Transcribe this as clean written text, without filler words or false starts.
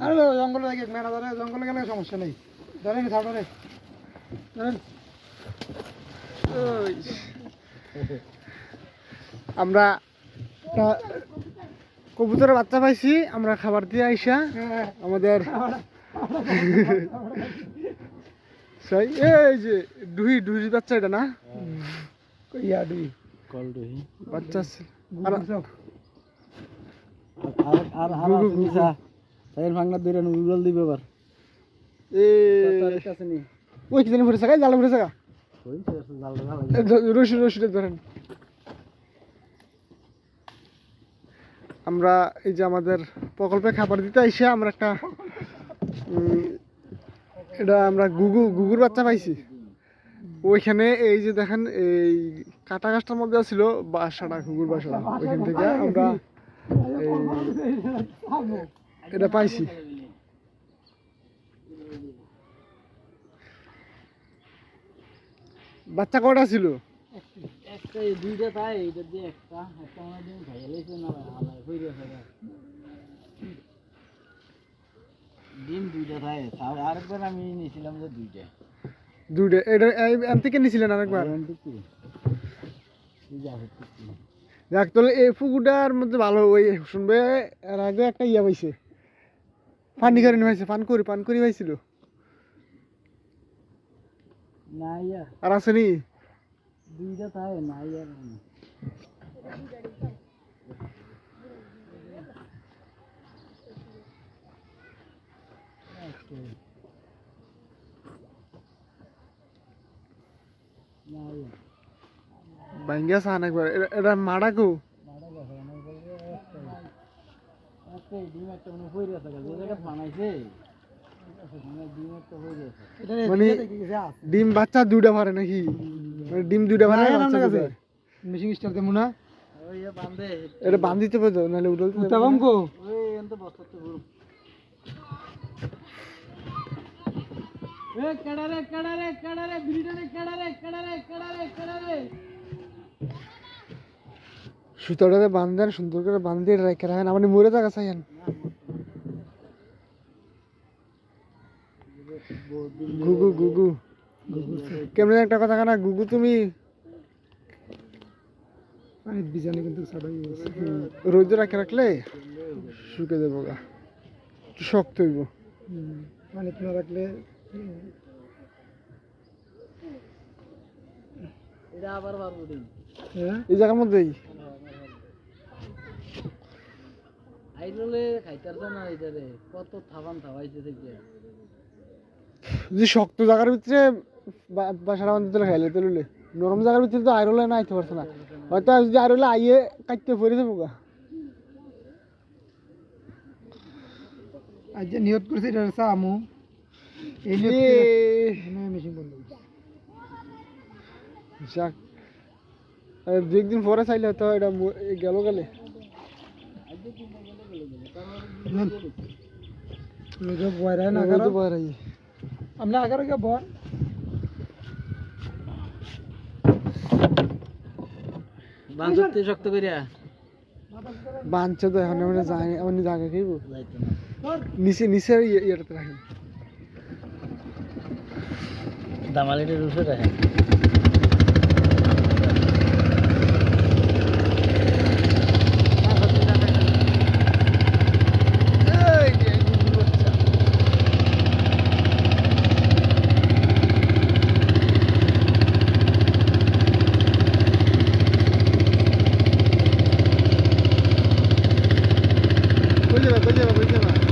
আরে জঙ্গলে লাগে মেনা ধরে জঙ্গলে গেলে সমস্যা নেই ধরেন ছাড়রে ধরেন আমরা একটা কবুতরের বাচ্চা পাইছি আমরা খাবার দিয়ে আইসা আমাদের এই যে ডুহি ডুহি বাচ্চা এটা না ইয়া ডুহি কল ডুহি বাচ্চা আর আর নিসা সাইল ভাঙনা দইরা নুডল দিবে এবার কাছে নি ওই কি জানি ফুরে থাকা জাল ফুরে থাকা ওই জাল রশি রশি ধরেন আমরা এই যে আমাদের প্রকল্পে খাবার দিতে আইসা আমরা একটা এটা আমরা গুগুর বাচ্চা পাইছি ওইখানে এই যে দেখেন এই কাটা গাছটার মধ্যে ছিল বাসাটা গুগুর বাসাটা ওইখান থেকে আমরা এটা পাইছি বাচ্চা কটা ছিল একটা দুইটা তাই এটা দিয়ে একটা অনেক দিন খাইয়া লাইছে না আলাই কইরে ফেলা ডিম দুইটা তাই আরেকবার আমি নিয়েছিলাম যে দুইটা এটা এম থেকে নিয়েছিলেন আরেকবার দেখ তাহলে এই পুকুরটার মধ্যে ভালো ওই শুনবে এর আগে একটা ইয়া পাইছে পানি করে নিয়েছে পান করি পাইছিল না ইয়া আর আসেনি দুইটা তাই না ইয়া ভাঙ্গা সান একবার এটা মাড়া কো মানে ডিম বাচ্চা দুইটা পারে নাকি ডিম দুইটা পারে মিশিং স্টার তেমন না এটা বান্ধিতে পারতো নাহলে উঠলতে তেমন কো সুতোটাতে বান্ধেন সুন্দর করে বান্ধিয়ে রেখে রাখেন আপনি মরে থাকা চাইেন গুগু গুগু কেমন একটা কথা না গুগু তুমি বিজানি কিন্তু রোদে রাখে রাখলে শুকে দেবো গা একটু শক্ত হইব মানে না রাখলে এই জায়গার মধ্যেই কত থাবান থাবাইছে থেকে যদি শক্ত জায়গার ভিতরে বাসাটা বান্ধতে খাইলে তেলুলে নরম জায়গার ভিতরে তো আইরলে না আইতে পারছে না হয়তো যদি আইরলে আইয়ে কাটতে পড়ে যাবো গা আজ নিয়ত করছি এটা আমু এই মেশিন বন্ধ যাক দু একদিন পরে চাইলে তো এটা গেল গেলে আমরা আগার আগে বল বাঁধতে শক্ত করিয়া বাঁধছে তো এখন আমরা যাই আমি জায়গা খাইব নিচে নিচে ইয়েটাতে রাখেন দামালিটা রুসে রাখেন কই যাবা